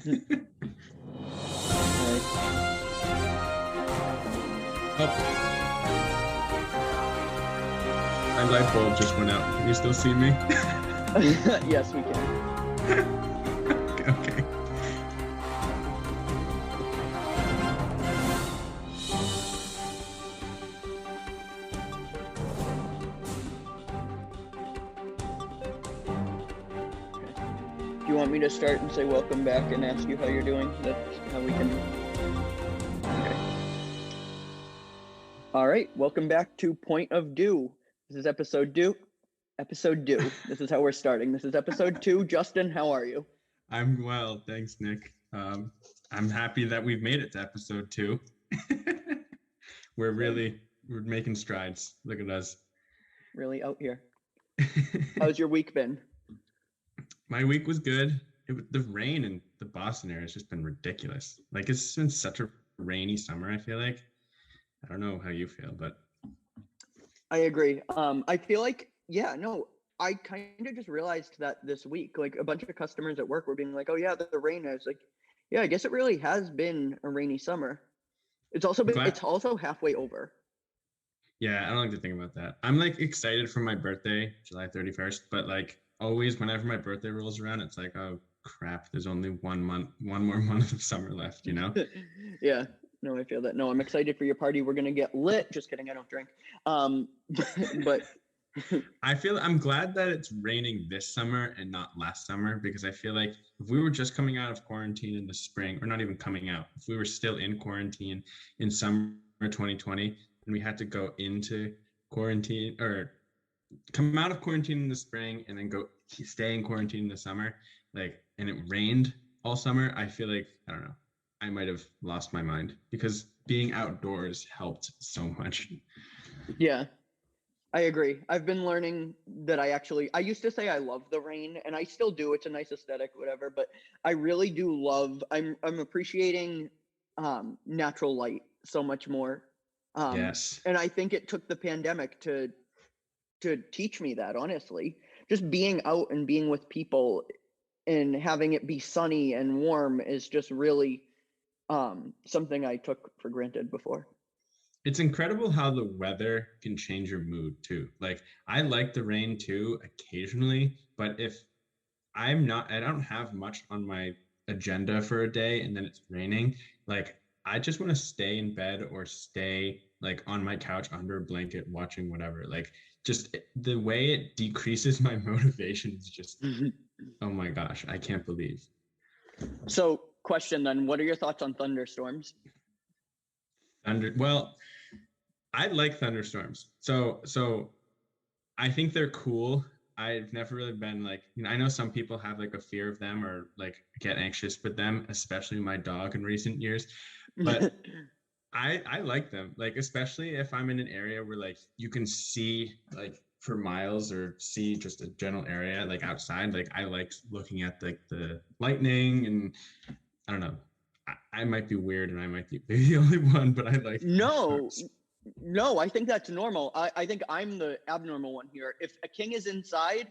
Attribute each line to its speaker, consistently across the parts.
Speaker 1: Oh, my light bulb just went out. Can you still see me?
Speaker 2: Yes, we can.
Speaker 1: Okay.
Speaker 2: Do you want me to start and say welcome back and ask you how you're doing? That's how we can. Okay. All right. Welcome back to Point of Do. This is episode 2. This is how we're starting. This is episode 2. Justin, how are you?
Speaker 1: I'm well, thanks, Nick. I'm happy that we've made it to episode 2. We're making strides. Look at us.
Speaker 2: Really out here. How's your week been?
Speaker 1: My week was good. The rain in the Boston area has just been ridiculous. Like, it's been such a rainy summer, I feel like. I don't know how you feel, but
Speaker 2: I agree. I feel like, I kind of just realized that this week, like a bunch of customers at work were being like, oh yeah, the rain. I was like, yeah, I guess it really has been a rainy summer. It's also halfway over.
Speaker 1: Yeah, I don't like to think about that. I'm like excited for my birthday, July 31st, but like always whenever my birthday rolls around, it's like, oh crap, there's only one more month of summer left, you know?
Speaker 2: Yeah. No, I feel that. No, I'm excited for your party. We're gonna get lit. Just kidding, I don't drink. But
Speaker 1: I'm glad that it's raining this summer and not last summer, because I feel like if we were just coming out of quarantine in the spring, or not even coming out, if we were still in quarantine in summer 2020 and we had to go into quarantine or come out of quarantine in the spring and then stay in quarantine in the summer, like, and it rained all summer, I feel like, I don't know, I might have lost my mind, because being outdoors helped so much.
Speaker 2: Yeah, I agree. I've been learning that I used to say I love the rain, and I still do. It's a nice aesthetic, whatever, but I really do I'm appreciating natural light so much more.
Speaker 1: Yes.
Speaker 2: And I think it took the pandemic to teach me that, honestly. Just being out and being with people and having it be sunny and warm is just really something I took for granted before.
Speaker 1: It's incredible how the weather can change your mood too. Like, I like the rain too occasionally, but if I don't have much on my agenda for a day and then it's raining, like, I just want to stay in bed or stay like on my couch under a blanket watching whatever. Like, just the way it decreases my motivation is just, oh my gosh, I can't believe.
Speaker 2: So, question then, what are your thoughts on thunderstorms?
Speaker 1: Well, I like thunderstorms. So I think they're cool. I've never really been like, I know some people have like a fear of them or like get anxious with them, especially my dog in recent years. But I like them, like, especially if I'm in an area where like you can see like for miles or see just a general area like outside. Like, I like looking at like the lightning, and I don't know. I might be weird and I might be the only one, but I like
Speaker 2: No, I think that's normal. I think I'm the abnormal one here. If a king is inside,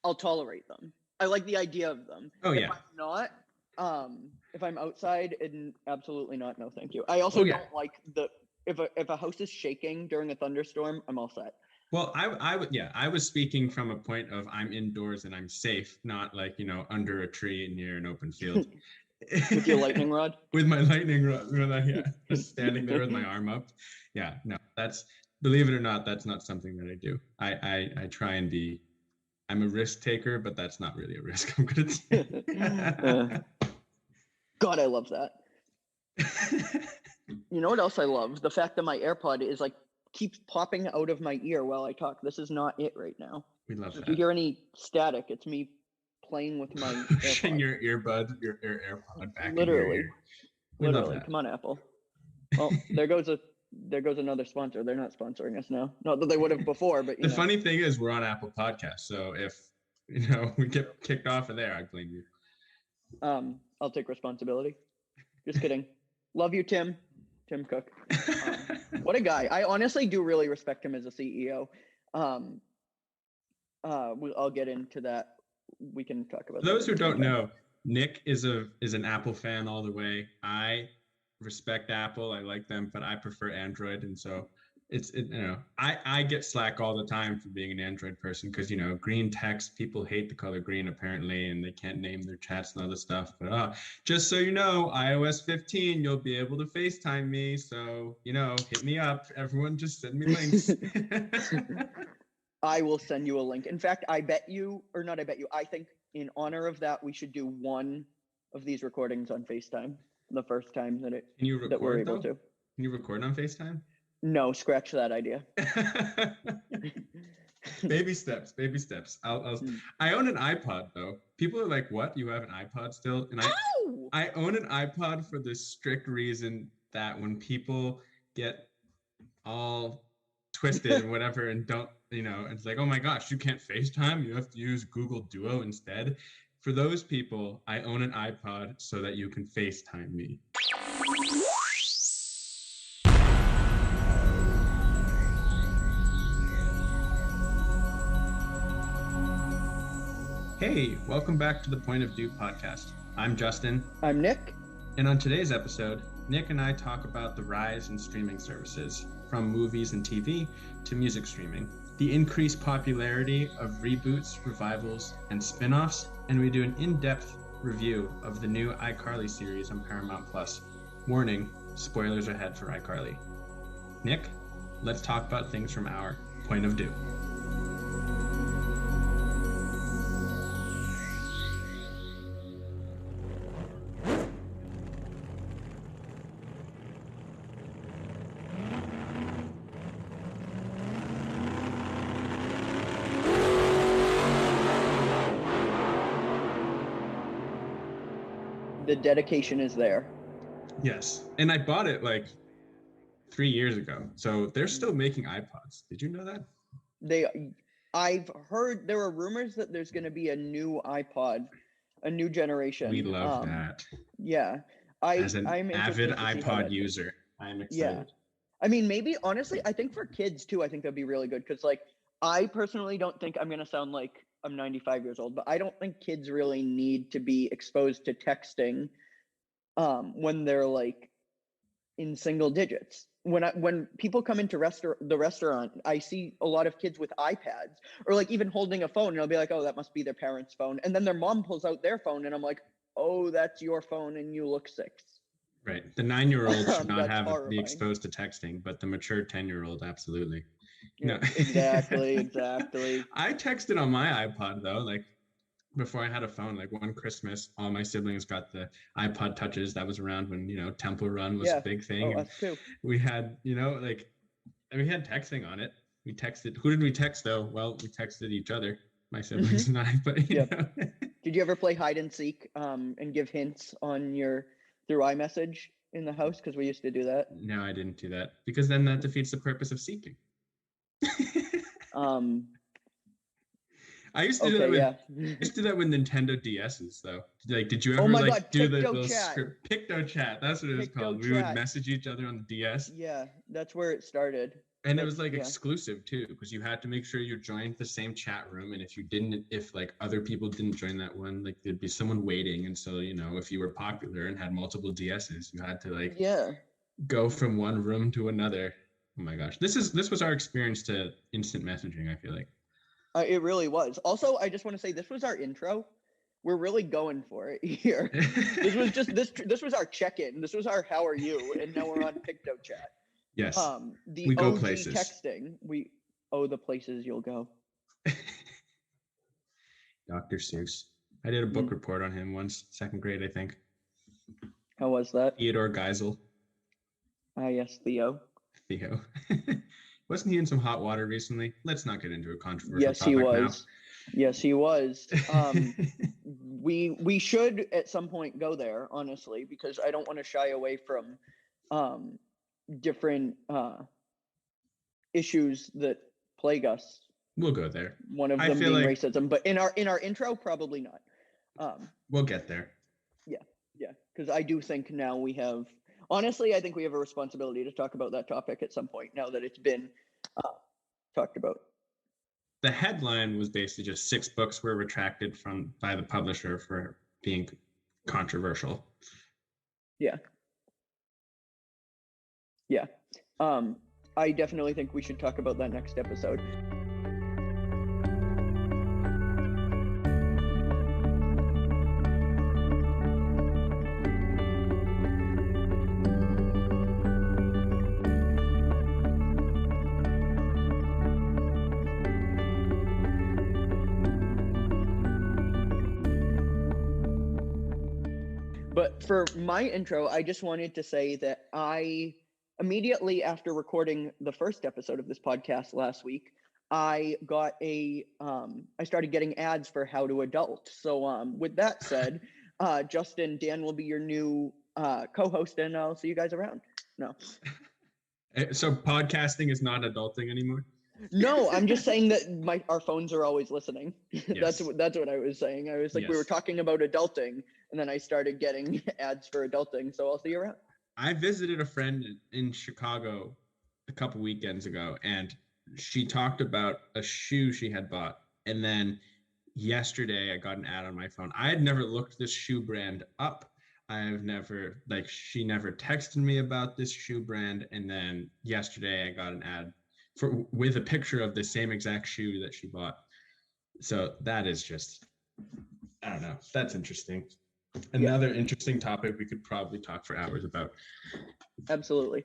Speaker 2: I'll tolerate them. I like the idea of them.
Speaker 1: Oh,
Speaker 2: if
Speaker 1: yeah.
Speaker 2: I'm not, if I'm outside, absolutely not. No, thank you. I also don't like if a house is shaking during a thunderstorm, I'm all set.
Speaker 1: Well, I was speaking from a point of I'm indoors and I'm safe, not like, under a tree near an open field.
Speaker 2: With your lightning rod?
Speaker 1: With my lightning rod, yeah, just standing there with my arm up. Yeah, no, believe it or not, that's not something that I do. I try and I'm a risk taker, but that's not really a risk, I'm gonna say.
Speaker 2: God, I love that. You know what else I love? The fact that my AirPod is like keeps popping out of my ear while I talk. This is not it right now.
Speaker 1: We love that.
Speaker 2: If you hear any static, it's me playing with my
Speaker 1: pushing your earbud, your AirPod back.
Speaker 2: Literally.
Speaker 1: We love that.
Speaker 2: Come on, Apple. Well, there goes another sponsor. They're not sponsoring us now. Not that they would have before, but
Speaker 1: the funny thing is we're on Apple Podcasts, so if we get kicked off of there, I blame you.
Speaker 2: I'll take responsibility. Just kidding. Love you, Tim Cook. What a guy. I honestly do really respect him as a CEO. I'll get into that. We can talk about
Speaker 1: those who don't know, Nick is an Apple fan all the way. I respect Apple. I like them, but I prefer Android, and so I get slack all the time for being an Android person because green text, people hate the color green apparently, and they can't name their chats and other stuff. But just so you know, iOS 15, you'll be able to FaceTime me. So hit me up. Everyone, just send me links.
Speaker 2: I will send you a link. In fact, I think in honor of that, we should do one of these recordings on FaceTime the first time that we're able to.
Speaker 1: Can you record on FaceTime?
Speaker 2: No, scratch that idea.
Speaker 1: Baby steps. I own an iPod though. People are like, "What? You have an iPod still?" And I own an iPod for the strict reason that when people get all twisted and whatever and don't, it's like, oh my gosh, you can't FaceTime. You have to use Google Duo instead. For those people, I own an iPod so that you can FaceTime me. Hey, welcome back to the Point of View podcast. I'm Justin.
Speaker 2: I'm Nick.
Speaker 1: And on today's episode, Nick and I talk about the rise in streaming services, from movies and TV to music streaming, the increased popularity of reboots, revivals, and spin-offs, and we do an in-depth review of the new iCarly series on Paramount+. Warning, spoilers ahead for iCarly. Nick, let's talk about things from our point of view.
Speaker 2: The dedication is there.
Speaker 1: Yes. And I bought it like 3 years ago. So they're still making iPods. Did you know that?
Speaker 2: I've heard there are rumors that there's going to be a new iPod, a new generation.
Speaker 1: We love that.
Speaker 2: Yeah.
Speaker 1: I'm avid iPod user. I'm excited.
Speaker 2: Yeah. I mean, maybe honestly, I think for kids too, I think that'd be really good. Cause like, I personally don't think I'm going to sound like I'm 95 years old, but I don't think kids really need to be exposed to texting when they're like in single digits. When people come into the restaurant, I see a lot of kids with iPads or like even holding a phone, and I'll be like, oh, that must be their parents' phone. And then their mom pulls out their phone and I'm like, oh, that's your phone and you look 6.
Speaker 1: Right. The 9-year-old should not
Speaker 2: horrifying.
Speaker 1: be exposed to texting, but the mature 10-year-old, absolutely.
Speaker 2: No. Exactly.
Speaker 1: I texted on my iPod though, like before I had a phone. Like one Christmas, all my siblings got the iPod touches. That was around when Temple Run was a big thing.
Speaker 2: Oh, us too.
Speaker 1: We had we had texting on it. We texted. Who did we text though? Well, we texted each other, my siblings and I. But
Speaker 2: Did you ever play hide and seek and give hints on through iMessage in the house? Because we used to do that.
Speaker 1: No, I didn't do that because then that defeats the purpose of seeking. I used to do that with Nintendo DSs though. Like, did you ever do Picto Chat? That's what it was called. We would message each other on the DS.
Speaker 2: Yeah, that's where it started.
Speaker 1: And it was exclusive too, because you had to make sure you joined the same chat room. And if like other people didn't join that one, like there'd be someone waiting. And so, if you were popular and had multiple DSs, you had to go from one room to another. Oh my gosh. This was our experience to instant messaging, I feel like.
Speaker 2: It really was. Also, I just want to say this was our intro. We're really going for it here. This was just this was our check-in. This was our how are you? And now we're on Picto Chat.
Speaker 1: Yes.
Speaker 2: We go places. Texting. The places you'll go.
Speaker 1: Dr. Seuss. I did a book report on him once, 2nd grade, I think.
Speaker 2: How was that?
Speaker 1: Theodore Geisel.
Speaker 2: Yes, Theo.
Speaker 1: Wasn't he in some hot water recently? Let's not get into a controversial
Speaker 2: topic
Speaker 1: he was.
Speaker 2: Now. Yes, he was. We should at some point go there, honestly, because I don't want to shy away from different issues that plague us.
Speaker 1: We'll go there.
Speaker 2: One of them being racism, but in our intro, probably not.
Speaker 1: We'll get there.
Speaker 2: Yeah, because I do think now we have. Honestly, I think we have a responsibility to talk about that topic at some point now that it's been talked about.
Speaker 1: The headline was basically just 6 books were retracted by the publisher for being controversial.
Speaker 2: Yeah. Yeah. I definitely think we should talk about that next episode. But for my intro, I just wanted to say that I immediately after recording the first episode of this podcast last week, I started getting ads for How to Adult. So with that said, Justin, Dan will be your new co-host, and I'll see you guys around. No.
Speaker 1: So podcasting is not adulting anymore?
Speaker 2: No, I'm just saying that our phones are always listening.
Speaker 1: Yes.
Speaker 2: That's what I was saying. I was like,
Speaker 1: Yes.
Speaker 2: We were talking about adulting, and then I started getting ads for adulting. So I'll see you around.
Speaker 1: I visited a friend in Chicago a couple weekends ago, and she talked about a shoe she had bought. And then yesterday, I got an ad on my phone. I had never looked this shoe brand up. She never texted me about this shoe brand. And then yesterday, I got an ad with a picture of the same exact shoe that she bought. So that is just, I don't know. That's interesting. Another interesting topic we could probably talk for hours about.
Speaker 2: Absolutely.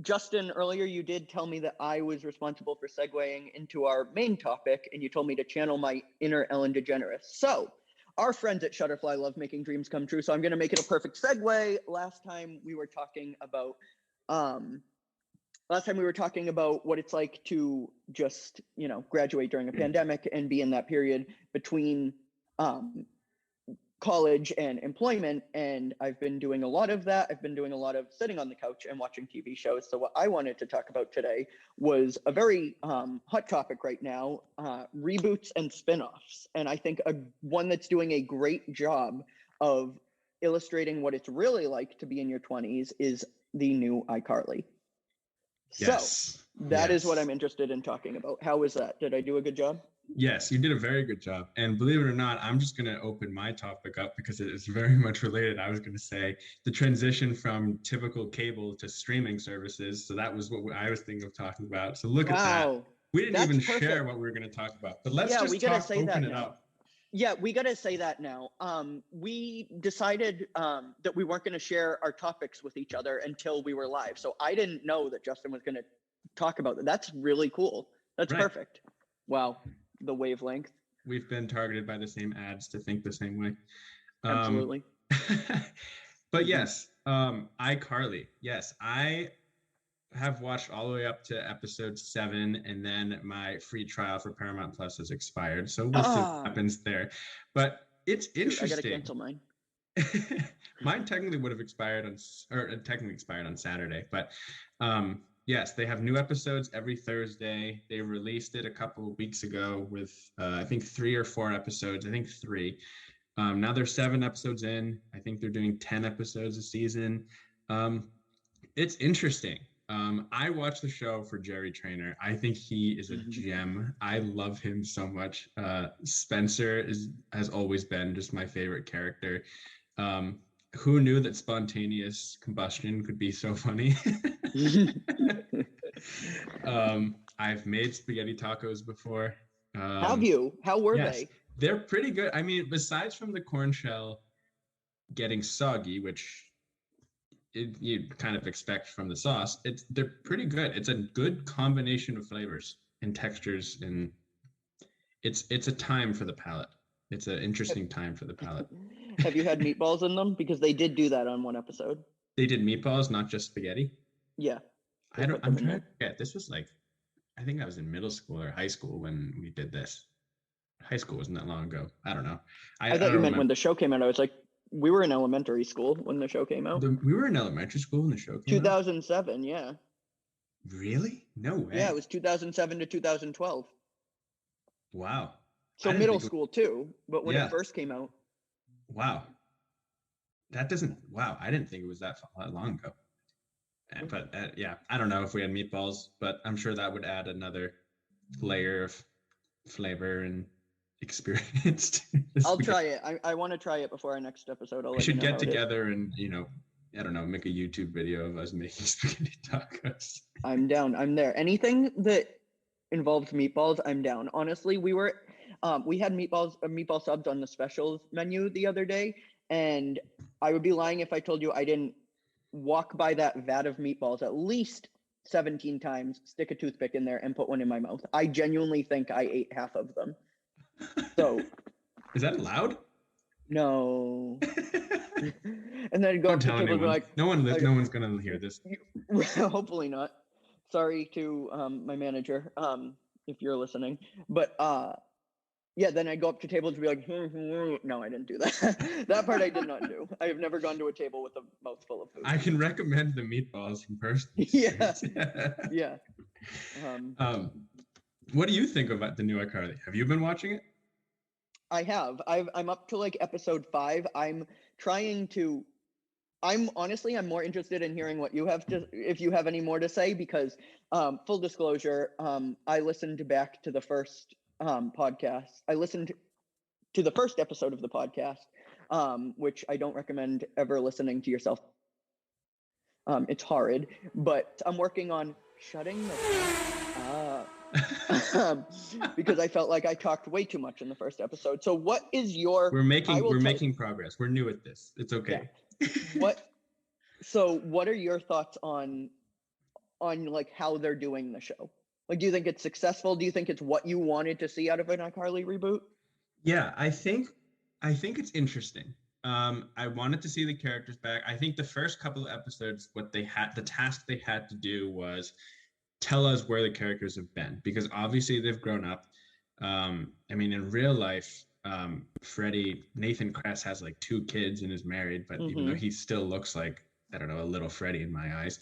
Speaker 2: Justin, earlier you did tell me that I was responsible for segueing into our main topic, and you told me to channel my inner Ellen DeGeneres. So our friends at Shutterfly love making dreams come true, so I'm going to make it a perfect segue. Last time we were talking about what it's like to just, graduate during a pandemic and be in that period between college and employment. And I've been doing a lot of that. I've been doing a lot of sitting on the couch and watching TV shows. So what I wanted to talk about today was a very hot topic right now, reboots and spinoffs. And I think one that's doing a great job of illustrating what it's really like to be in your 20s is the new iCarly.
Speaker 1: Yes.
Speaker 2: So that is what I'm interested in talking about. How was that? Did I do a good job?
Speaker 1: Yes, you did a very good job. And believe it or not, I'm just going to open my topic up because it is very much related. I was going to say the transition from typical cable to streaming services. So that was what I was thinking of talking about. So look at that. We didn't even share what we were going to talk about. But let's just open it up.
Speaker 2: Yeah, we got to say that now. We decided that we weren't going to share our topics with each other until we were live. So I didn't know that Justin was going to talk about that. That's really cool. That's perfect. Wow. The wavelength.
Speaker 1: We've been targeted by the same ads to think the same way.
Speaker 2: Absolutely.
Speaker 1: But yes, iCarly. Yes, I have watched all the way up to episode 7, and then my free trial for Paramount Plus has expired. So we'll see what happens there. But it's interesting.
Speaker 2: I gotta cancel mine.
Speaker 1: Mine technically expired on Saturday, but yes, they have new episodes every Thursday. They released it a couple of weeks ago with I think 3 or 4 episodes. I think 3. Now they're 7 episodes in. I think they're doing 10 episodes a season. It's interesting. I watch the show for Jerry Trainer. I think he is a gem. I love him so much. Spencer has always been just my favorite character. Who knew that spontaneous combustion could be so funny? I've made spaghetti tacos before.
Speaker 2: Have you? How were they?
Speaker 1: They're pretty good. I mean, besides from the corn shell getting soggy, which you'd kind of expect from the sauce, they're pretty good. It's a good combination of flavors and textures, and it's a time for the palate. It's an interesting time for the palate.
Speaker 2: Have you had meatballs in them? Because they did do that on one episode.
Speaker 1: They did meatballs, not just spaghetti?
Speaker 2: Yeah.
Speaker 1: I'm trying to forget. This was I think I was in middle school or high school when we did this. High school wasn't that long ago. I don't know.
Speaker 2: I thought you meant when the show came out. I was like, we were in elementary school when the show came out.
Speaker 1: We were in elementary school when the show came
Speaker 2: 2007, yeah.
Speaker 1: Really? No way.
Speaker 2: Yeah, it was 2007 to 2012.
Speaker 1: Wow.
Speaker 2: So middle school too, but when it first came out.
Speaker 1: Wow. I didn't think it was that long ago. But I don't know if we had meatballs, but I'm sure that would add another layer of flavor and experienced.
Speaker 2: I'll try it. I want to try it before our next episode.
Speaker 1: We should get together and, I don't know, make a YouTube video of us making spaghetti tacos.
Speaker 2: I'm down. I'm there. Anything that involves meatballs, I'm down. Honestly, we had meatball subs on the specials menu the other day, and I would be lying if I told you I didn't walk by that vat of meatballs at least 17 times, stick a toothpick in there, and put one in my mouth. I genuinely think I ate half of them. So,
Speaker 1: is that allowed?
Speaker 2: No. And then go up to people and be like,
Speaker 1: no one's gonna hear this.
Speaker 2: Hopefully not. Sorry to my manager, if you're listening. But yeah, then I go up to tables and be like, no, I didn't do that. That part I did not do. I have never gone to a table with a mouthful of food.
Speaker 1: I can recommend the meatballs from person.
Speaker 2: Yeah. Yeah.
Speaker 1: What do you think about the new iCarly? Have you been watching it?
Speaker 2: I have. I'm up to like episode 5. I'm more interested in hearing what you have if you have any more to say, because full disclosure, I listened back to the first podcast. I listened to the first episode of the podcast, which I don't recommend ever listening to yourself. It's horrid, but I'm working on shutting the because I felt like I talked way too much in the first episode. So what is your
Speaker 1: We're making progress. We're new at this. It's okay.
Speaker 2: Yeah. What are your thoughts on like how they're doing the show? Like, do you think it's successful? Do you think it's what you wanted to see out of an iCarly reboot?
Speaker 1: Yeah, I think it's interesting. I wanted to see the characters back. I think the first couple of episodes, the task they had to do was tell us where the characters have been, because obviously they've grown up. I mean, in real life, Nathan Kress has like 2 kids and is married, but even though he still looks like, I don't know, a little Freddie in my eyes.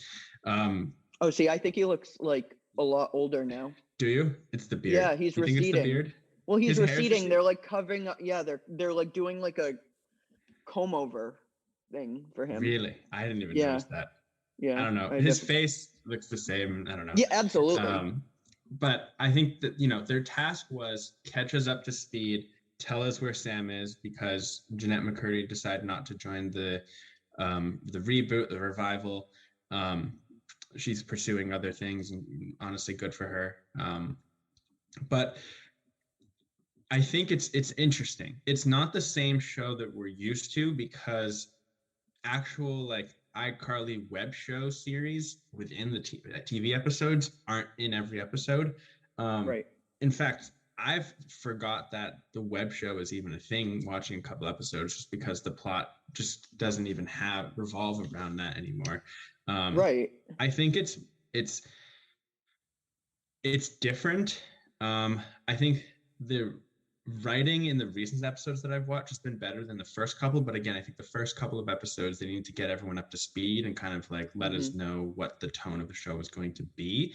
Speaker 2: See, I think he looks like a lot older now.
Speaker 1: Do you? It's the beard.
Speaker 2: Yeah, he's receding.
Speaker 1: Think it's the beard?
Speaker 2: Well, he's receding. They're like covering up. Yeah, they're like doing like a comb over thing for him.
Speaker 1: Really? I didn't even notice that.
Speaker 2: Yeah.
Speaker 1: I don't know. His face looks the same. I don't know.
Speaker 2: Yeah, absolutely.
Speaker 1: But I think that, their task was catch us up to speed, tell us where Sam is, because Jeanette McCurdy decided not to join the reboot, the revival. She's pursuing other things, and honestly, good for her. But I think it's interesting. It's not the same show that we're used to, because actual like iCarly web show series within the TV episodes aren't in every episode.
Speaker 2: Right.
Speaker 1: In fact, I've forgot that the web show is even a thing watching a couple episodes, just because the plot just doesn't even revolve around that anymore.
Speaker 2: Right.
Speaker 1: I think it's different. I think the writing in the recent episodes that I've watched has been better than the first couple, but again, I think the first couple of episodes, they need to get everyone up to speed and kind of like let us know what the tone of the show is going to be.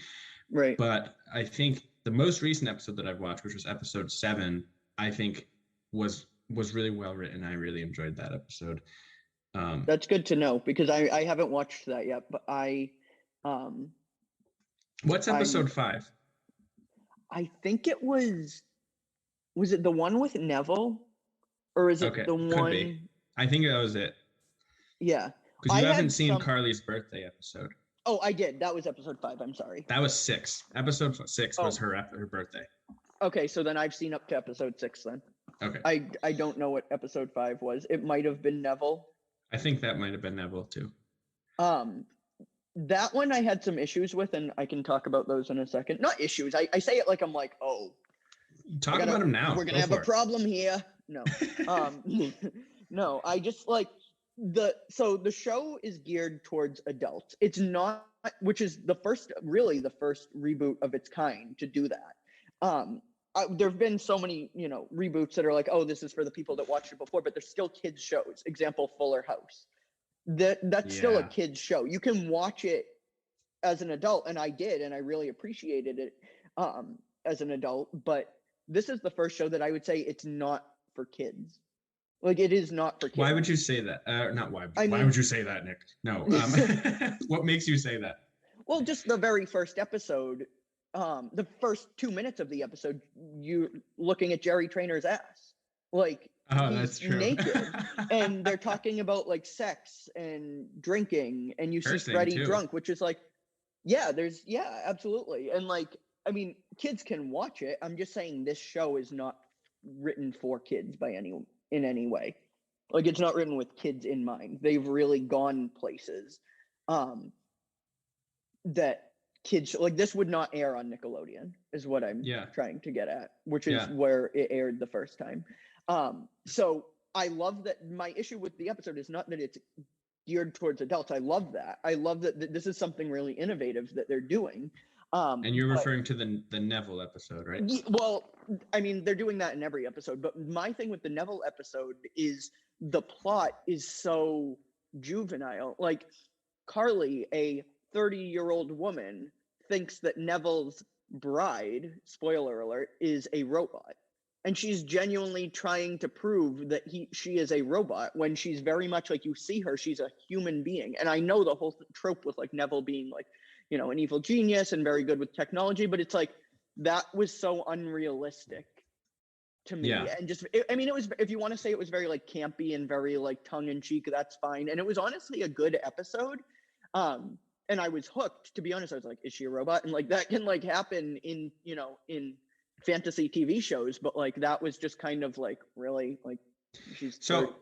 Speaker 2: Right.
Speaker 1: But I think the most recent episode that I've watched, which was episode 7, I think was really well written. I really enjoyed that episode.
Speaker 2: That's good to know, because I haven't watched that yet, but
Speaker 1: what's episode 5?
Speaker 2: I think it was it the one with Neville, or is it the one?
Speaker 1: Could be. I think that was it. Yeah. Because you haven't seen Carly's birthday episode.
Speaker 2: Oh, I did. That was episode 5. I'm sorry.
Speaker 1: That was 6. Episode 6 was her birthday.
Speaker 2: Okay, so then I've seen up to episode 6 then.
Speaker 1: Okay.
Speaker 2: I don't know what episode 5 was. It might have been Neville.
Speaker 1: I think that might have been Neville too.
Speaker 2: That one I had some issues with, and I can talk about those in a second. Not issues. I say it like I'm like, oh.
Speaker 1: Talk about them now.
Speaker 2: We're gonna have a problem here. No. No, I just like the show is geared towards adults. It's not, which is the first reboot of its kind to do that. There have been so many, reboots that are like, oh, this is for the people that watched it before, but they're still kids shows. Example, Fuller House. That's still a kids show. You can watch it as an adult, and I did, and I really appreciated it as an adult. But this is the first show that I would say it's not for kids. Like, it is not for kids.
Speaker 1: Why would you say that? Not why. Why would you say that, Nick? No. What makes you say that?
Speaker 2: Well, just the very first episode, the first 2 minutes of the episode, you looking at Jerry Trainor's ass. Like,
Speaker 1: Oh,
Speaker 2: he's
Speaker 1: that's true.
Speaker 2: naked, and they're talking about like sex and drinking, and you see
Speaker 1: Cursing,
Speaker 2: Freddie
Speaker 1: too.
Speaker 2: drunk, which is like, absolutely. And like, I mean, kids can watch it. I'm just saying this show is not written for kids in any way. Like, it's not written with kids in mind. They've really gone places that kids, like, this would not air on Nickelodeon, is what I'm trying to get at, which is where it aired the first time. So I love that. My issue with the episode is not that it's geared towards adults. I love that. I love that this is something really innovative that they're doing.
Speaker 1: And you're referring to the Neville episode, right?
Speaker 2: Well, I mean, they're doing that in every episode, but my thing with the Neville episode is the plot is so juvenile. Like, Carly, a 30-year-old woman, thinks that Neville's bride, spoiler alert, is a robot. And she's genuinely trying to prove that she is a robot, when she's very much, like, you see her, she's a human being. And I know the whole trope with like Neville being like, you know, an evil genius and very good with technology, but it's like, that was so unrealistic to me. And just, I mean, it was, if you want to say it was very like campy and very like tongue-in-cheek, that's fine. And it was honestly a good episode. And I was hooked, to be honest. I was like, is she a robot? And like, that can like happen in, you know, in fantasy TV shows, but like, that was just kind of like, really, like, she's
Speaker 1: so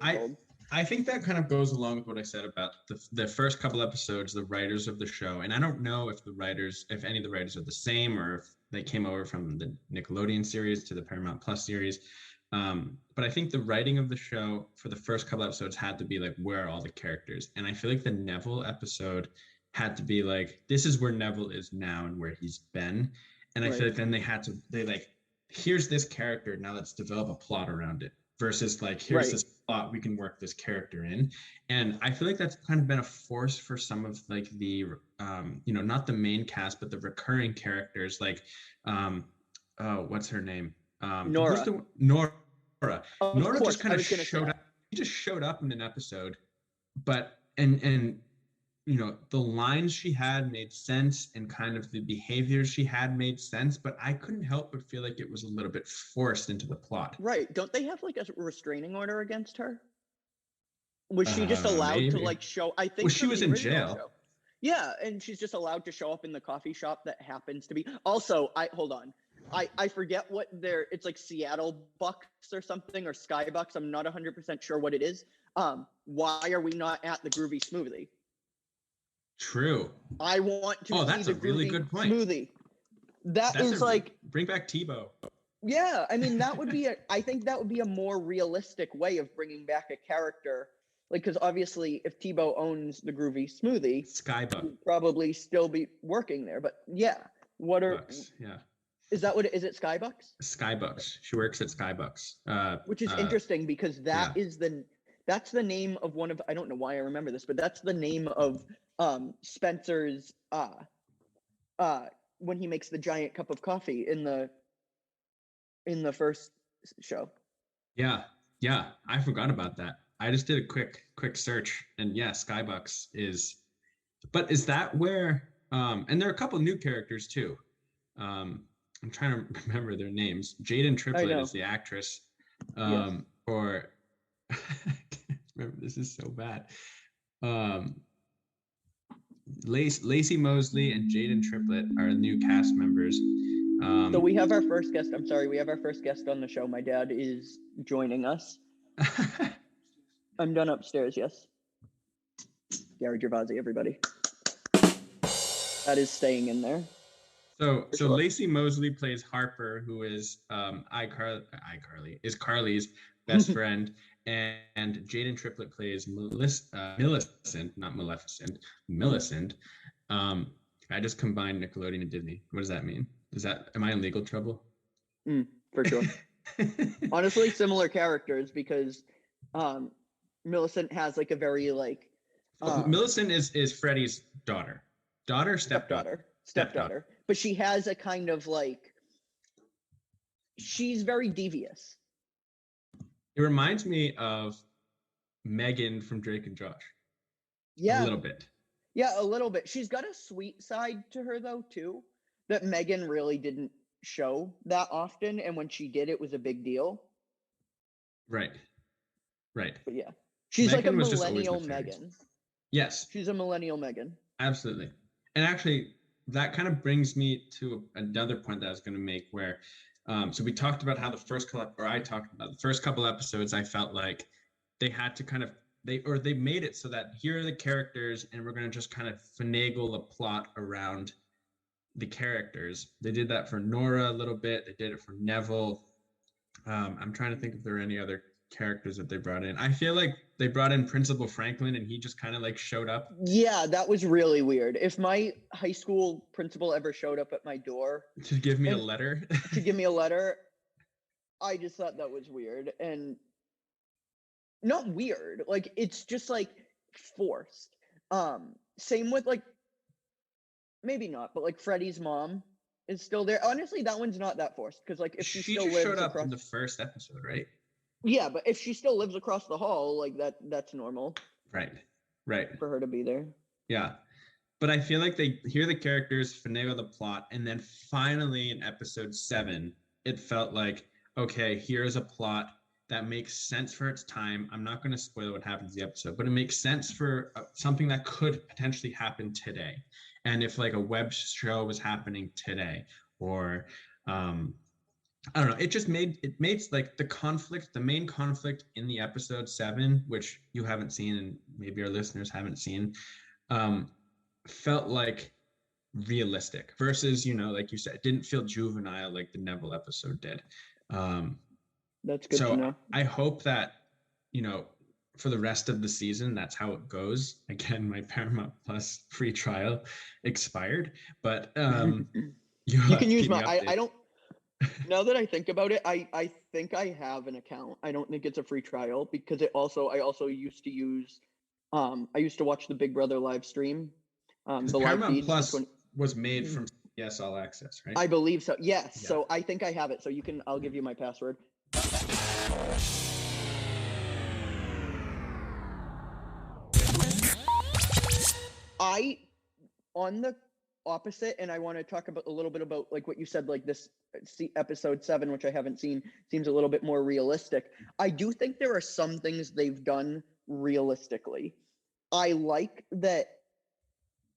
Speaker 1: I think that kind of goes along with what I said about the first couple episodes, the writers of the show. And I don't know if any of the writers are the same, or if they came over from the Nickelodeon series to the Paramount Plus series. But I think the writing of the show for the first couple episodes had to be like, where are all the characters? And I feel like the Neville episode had to be like, this is where Neville is now and where he's been. And I feel like then they like, here's this character, now let's develop a plot around it, versus like, here's this plot, we can work this character in. And I feel like that's kind of been a force for some of like the you know, not the main cast, but the recurring characters, like what's her name,
Speaker 2: Nora.
Speaker 1: Nora
Speaker 2: Nora
Speaker 1: just kind of showed up. She just showed up in an episode, but and you know, the lines she had made sense, and kind of the behaviors she had made sense, but I couldn't help but feel like it was a little bit forced into the plot.
Speaker 2: Right. Don't they have like a restraining order against her? Was she just allowed to like show? I think
Speaker 1: she was in jail.
Speaker 2: Show. Yeah, and she's just allowed to show up in the coffee shop that happens to be. Also, hold on. I forget what it's like, Seattle Bucks or something, or Sky Bucks. I'm not 100% sure what it is. Why are we not at the Groovy Smoothie?
Speaker 1: True.
Speaker 2: I want to see
Speaker 1: that's a really good point.
Speaker 2: Smoothie. That's like,
Speaker 1: bring back Tebow.
Speaker 2: Yeah, I mean, that would be I think that would be a more realistic way of bringing back a character. Like, because obviously, if Tebow owns the Groovy Smoothie,
Speaker 1: Skybucks
Speaker 2: would probably still be working there. But yeah, what are
Speaker 1: Bucks, yeah?
Speaker 2: Is that what is it? Skybucks?
Speaker 1: Skybucks. She works at Skybucks.
Speaker 2: Which is interesting, because that's the name of one of, I don't know why I remember this, but that's the name of Spencer's when he makes the giant cup of coffee in the first show. Yeah,
Speaker 1: I forgot about that. I just did a quick search, and Skybucks is. But is that where? And there are a couple new characters too. I'm trying to remember their names. Jaden Triplett is the actress. Or I can't remember. This is so bad. Lacey Mosley and Jaden Triplett are new cast members.
Speaker 2: So we have our first guest. I'm sorry, we have our first guest on the show. My dad is joining us. I'm done upstairs. Yes. Gary Gervasi, everybody. That is staying in there.
Speaker 1: So Lacey Mosley plays Harper, who is iCarly is Carly's best friend, and Jaden Triplett plays Millicent, not Maleficent, Millicent. I just combined Nickelodeon and Disney. What does that mean? Am I in legal trouble?
Speaker 2: For sure. Honestly, similar characters, because Millicent has like a very like.
Speaker 1: Millicent is Freddie's daughter. Stepdaughter.
Speaker 2: But she has a kind of like, she's very devious.
Speaker 1: It reminds me of Megan from Drake and Josh.
Speaker 2: Yeah.
Speaker 1: A little bit.
Speaker 2: Yeah, a little bit. She's got a sweet side to her though too. that Megan really didn't show that often, and when she did, it was a big deal.
Speaker 1: Right. Right.
Speaker 2: But yeah, she's like a
Speaker 1: Megan was just always
Speaker 2: millennial
Speaker 1: nefarious.
Speaker 2: Megan.
Speaker 1: Yes,
Speaker 2: She's a millennial Megan.
Speaker 1: absolutely. And actually, that kind of brings me to another point that I was going to make where, so we talked about how the first couple, or I talked about the first couple episodes, I felt like they had to kind of, they made it so that here are the characters and we're going to just kind of finagle the plot around the characters. They did that for Nora a little bit. They did it for Neville. I'm trying to think if there are any other characters that they brought in. I feel like they brought in Principal Franklin and he just kind of like showed up.
Speaker 2: Yeah, that was really weird. If my high school principal ever showed up at my door
Speaker 1: to give me a letter,
Speaker 2: I just thought that was weird. And not weird, like it's just like forced. Same with like, maybe not, but like Freddie's mom is still there. Honestly, that one's not that forced because like if she still
Speaker 1: just
Speaker 2: lives
Speaker 1: showed up
Speaker 2: across
Speaker 1: in the first episode, right?
Speaker 2: Yeah, but if she still lives across the hall, like that's normal.
Speaker 1: Right.
Speaker 2: For her to be there.
Speaker 1: Yeah. But I feel like they hear the characters, finagle the plot, and then finally in episode 7, it felt like, okay, here's a plot that makes sense for its time. I'm not going to spoil what happens in the episode, but it makes sense for something that could potentially happen today. And if like a web show was happening today, or I don't know, it made like the main conflict in the episode 7, which you haven't seen and maybe our listeners haven't seen, felt like realistic versus, like you said, it didn't feel juvenile like the Neville episode did.
Speaker 2: That's good to know.
Speaker 1: I hope that, for the rest of the season, that's how it goes. Again, my Paramount Plus free trial expired, but
Speaker 2: you can use my, I don't, now that I think about it, I think I have an account. I don't think it's a free trial because I also used to use, I used to watch the Big Brother live stream. The
Speaker 1: Paramount
Speaker 2: live feeds
Speaker 1: Plus was made from CBS All Access, right?
Speaker 2: I believe so. Yes. Yeah. So I think I have it. So I'll give you my password. On the opposite, and I want to talk about a little bit about like what you said, like this episode 7, which I haven't seen, seems a little bit more realistic. I do think there are some things they've done realistically. I like that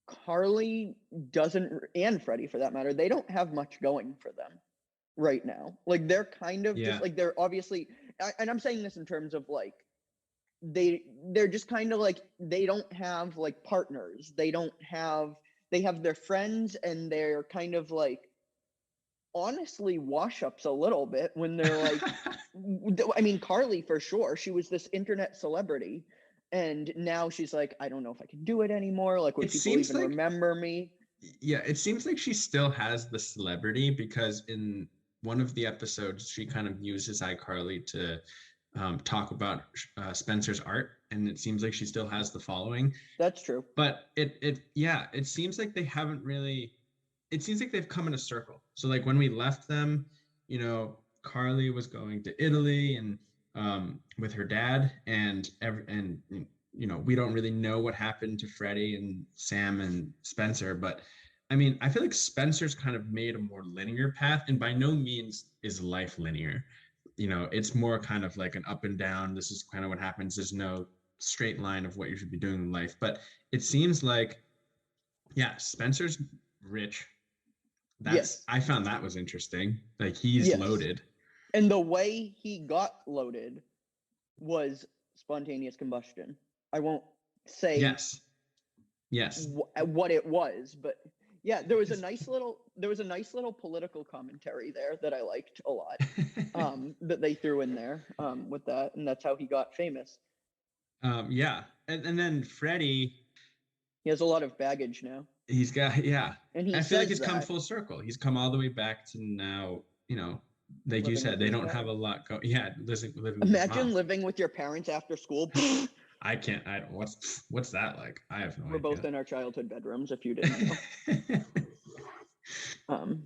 Speaker 2: Carly doesn't, and Freddie for that matter, they don't have much going for them right now. Like they're kind of just like, they're obviously, and I'm saying this in terms of like, they're just kind of like, they don't have like partners. They have their friends, and they're kind of like, honestly, wash-ups a little bit when they're like, I mean, Carly for sure, she was this internet celebrity, and now she's like, I don't know if I can do it anymore. Like, would people even remember me?
Speaker 1: Yeah, it seems like she still has the celebrity because in one of the episodes, she kind of uses iCarly to talk about Spencer's art, and it seems like she still has the following.
Speaker 2: That's true.
Speaker 1: But it seems like they haven't really. It seems like they've come in a circle. So like when we left them, Carly was going to Italy and with her dad, and we don't really know what happened to Freddie and Sam and Spencer, but I mean, I feel like Spencer's kind of made a more linear path, and by no means is life linear. It's more kind of like an up and down. This is kind of what happens. There's no straight line of what you should be doing in life. But it seems like, Spencer's rich. I found that was interesting. Like he's loaded.
Speaker 2: And the way he got loaded was spontaneous combustion. I won't say what it was, but yeah, there was a nice little political commentary there that I liked a lot, that they threw in there with that, and that's how he got famous.
Speaker 1: And then Freddie,
Speaker 2: he has a lot of baggage now.
Speaker 1: He's got
Speaker 2: and
Speaker 1: I feel like he's come full circle. He's come all the way back to now. Like you said, they don't have a lot go. Yeah,
Speaker 2: imagine living with your parents after school.
Speaker 1: I can't. What's that like? I have no idea.
Speaker 2: We're both in our childhood bedrooms, if you didn't know.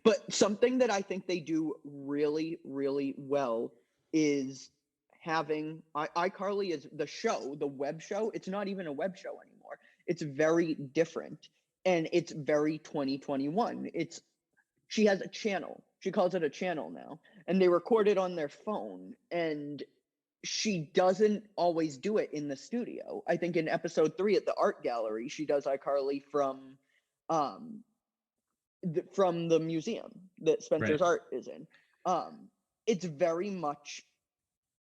Speaker 2: But something that I think they do really, really well is having iCarly is the show, the web show. It's not even a web show anymore. It's very different. and it's very 2021. She has a channel. She calls it a channel now, and they record it on their phone, and she doesn't always do it in the studio. I think in episode 3 at the art gallery, she does iCarly um from the museum that Spencer's
Speaker 1: Right.
Speaker 2: art is in. It's very much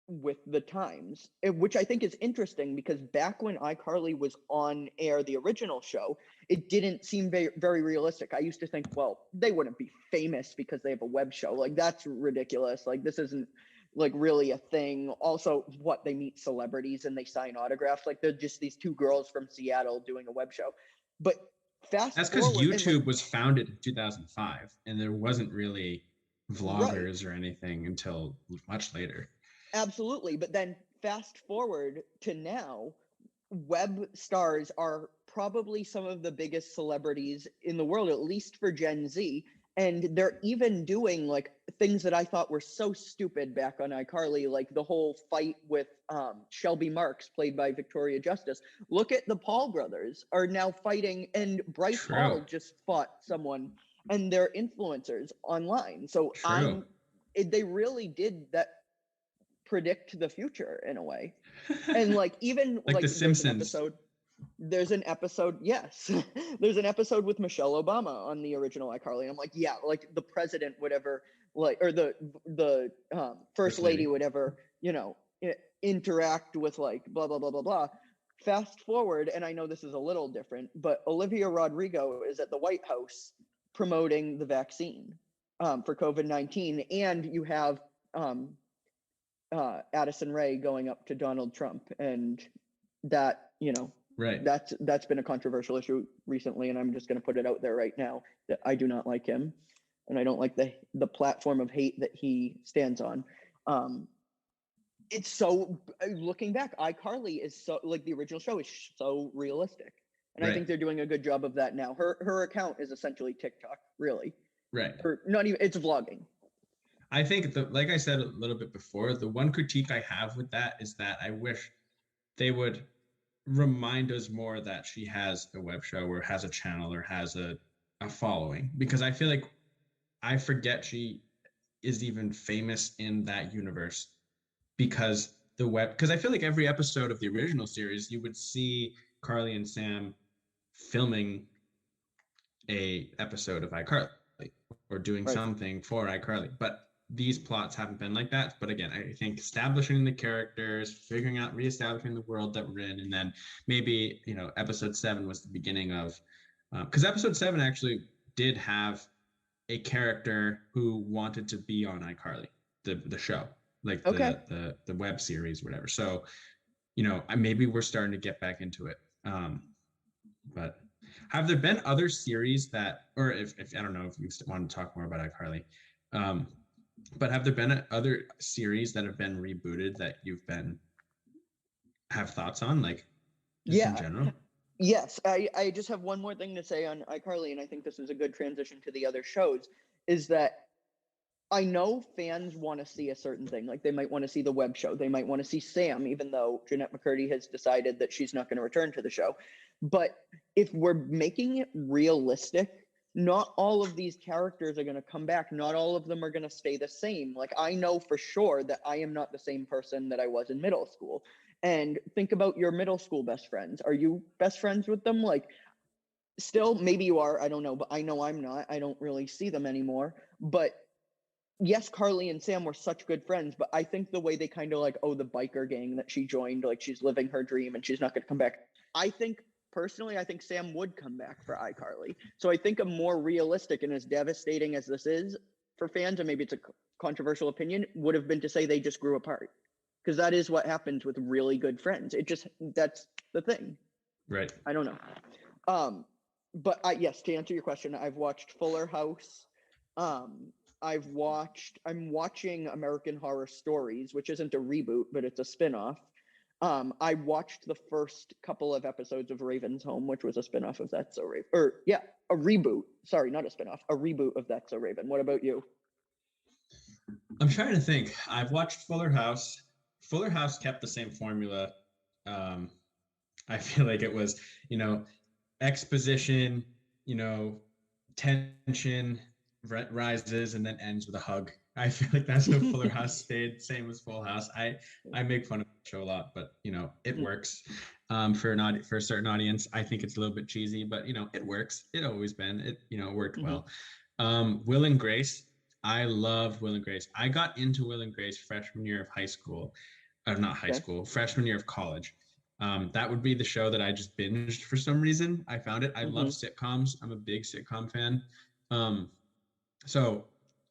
Speaker 2: with the times, which I think is interesting because back when iCarly was on air, the original show, it didn't seem very, very realistic. I used to think, well, they wouldn't be famous because they have a web show. Like, that's ridiculous. Like, this isn't like really a thing. Also, what, they meet celebrities and they sign autographs? Like, they're just these two girls from Seattle doing a web show. But fast
Speaker 1: That's because
Speaker 2: forward, and like,
Speaker 1: YouTube was founded in 2005, and there wasn't really
Speaker 2: right,
Speaker 1: vloggers or anything until much later.
Speaker 2: absolutely. But then fast forward to now, web stars are probably some of the biggest celebrities in the world, at least for Gen Z. And they're even doing like things that I thought were so stupid back on iCarly, like the whole fight with Shelby Marks, played by Victoria Justice. Look at the Paul brothers are now fighting, and Bryce
Speaker 1: True.
Speaker 2: Hall just fought someone, and they're influencers online. So
Speaker 1: True.
Speaker 2: they really did that, predict the future in a way. And like, even
Speaker 1: Like The
Speaker 2: like
Speaker 1: Simpsons.
Speaker 2: there's an episode, yes, there's an episode with Michelle Obama on the original iCarly, and I'm like, yeah, like the president would ever, like, or the first
Speaker 1: First
Speaker 2: lady
Speaker 1: lady.
Speaker 2: would ever, interact with like blah blah blah blah blah. Fast forward, and I know this is a little different, but Olivia Rodrigo is at the White House promoting the vaccine for COVID-19, and you have Addison Rae going up to Donald Trump, and that,
Speaker 1: Right.
Speaker 2: that's been a controversial issue recently, and I'm just going to put it out there right now that I do not like him, and I don't like the platform of hate that he stands on. It's so, looking back, iCarly is so, like, the original show is so realistic, and I
Speaker 1: Right.
Speaker 2: think they're doing a good job of that now. Her account is essentially TikTok, really,
Speaker 1: Right.
Speaker 2: or not even, it's vlogging.
Speaker 1: I think like I said a little bit before, the one critique I have with that is that I wish they would remind us more that she has a web show or has a channel or has a following, because I feel like I forget she is even famous in that universe because because I feel like every episode of the original series you would see Carly and Sam filming a episode of iCarly or doing
Speaker 2: Right.
Speaker 1: something for iCarly. But these plots haven't been like that. But again, I think establishing the characters, figuring out, reestablishing the world that we're in, and then maybe, episode 7 was the beginning of, because episode 7 actually did have a character who wanted to be on iCarly, the show, like
Speaker 2: Okay.
Speaker 1: the web series, whatever. So, maybe we're starting to get back into it. But have there been other series that, or if I don't know if you want to talk more about iCarly, um, but have there been other series that have been rebooted that you've have thoughts on, like just in
Speaker 2: Yeah.
Speaker 1: general?
Speaker 2: Yes, I just have one more thing to say on iCarly, and I think this is a good transition to the other shows, is that I know fans want to see a certain thing. Like, they might want to see the web show. They might want to see Sam, even though Jeanette McCurdy has decided that she's not going to return to the show. But if we're making it realistic, not all of these characters are going to come back. Not all of them are going to stay the same. Like, I know for sure that I am not the same person that I was in middle school. And think about your middle school best friends. Are you best friends with them? Like, still, maybe you are. I don't know, but I know I'm not. I don't really see them anymore. But yes, Carly and Sam were such good friends, but I think the way they kind of like, oh, the biker gang that she joined, like, she's living her dream and she's not going to come back. I think personally, I think Sam would come back for iCarly. So I think a more realistic, and as devastating as this is for fans, and maybe it's a controversial opinion, would have been to say they just grew apart, because that is what happens with really good friends. That's the thing.
Speaker 1: Right.
Speaker 2: I don't know. But yes, to answer your question, I've watched Fuller House. Um, I'm watching American Horror Stories, which isn't a reboot, but it's a spinoff. I watched the first couple of episodes of Raven's Home, which was a spinoff of That's So Raven. Or yeah, a reboot. Sorry, not a spinoff, a reboot of That's So Raven. What about you?
Speaker 1: I'm trying to think. I've watched Fuller House. Fuller House kept the same formula. Um, I feel like it was, exposition, you know, tension rises and then ends with a hug. I feel like that's how Fuller House stayed. Same as Full House. I make fun of the show a lot, but you know it works for for a certain audience. I think it's a little bit cheesy, but you know it works. It always been. It worked well. Will and Grace. I love Will and Grace. I got into Will and Grace freshman year of high school, or not high school, freshman year of college. That would be the show that I just binged for some reason. I found it. I love sitcoms. I'm a big sitcom fan. So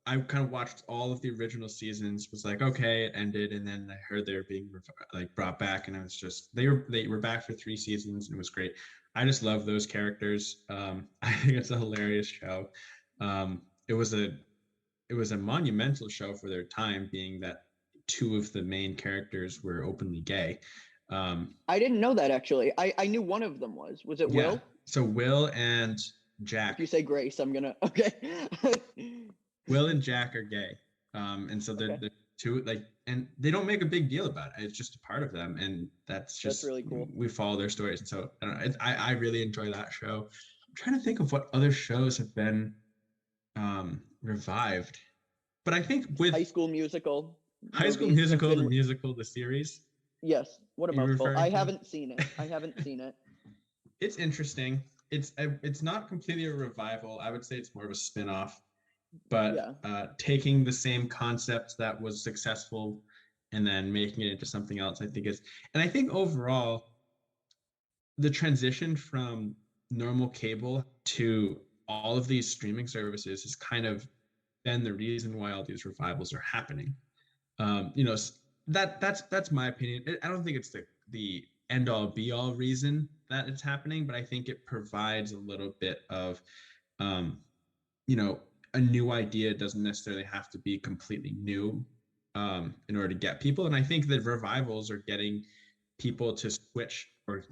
Speaker 1: I kind of watched all of the original seasons. Was like, okay, it ended, and then I heard they were being like brought back, and I was just they were back for 3 seasons, and it was great. I just love those characters. I think it's a hilarious show. It was a monumental show for their time, being that 2 of the main characters were openly gay.
Speaker 2: I didn't know that actually. I knew one of them was. Was it Will?
Speaker 1: So Will and Jack.
Speaker 2: If you say Grace, I'm gonna okay.
Speaker 1: Will and Jack are gay, and so they're 2 like, and they don't make a big deal about it. It's just a part of them, and that's
Speaker 2: really cool.
Speaker 1: We follow their stories, and so I don't know. I really enjoy that show. I'm trying to think of what other shows have been revived, but I think with
Speaker 2: High School Musical,
Speaker 1: the musical, the series.
Speaker 2: Yes. What a mouthful. I haven't seen it.
Speaker 1: It's interesting. It's not completely a revival. I would say it's more of a spin-off, but taking the same concept that was successful and then making it into something else, I think is, and I think overall, the transition from normal cable to all of these streaming services has kind of been the reason why all these revivals are happening. That's my opinion. I don't think it's the end all be all reason that it's happening, but I think it provides a little bit of, a new idea doesn't necessarily have to be completely new in order to get people. And I think that revivals are getting people to switch or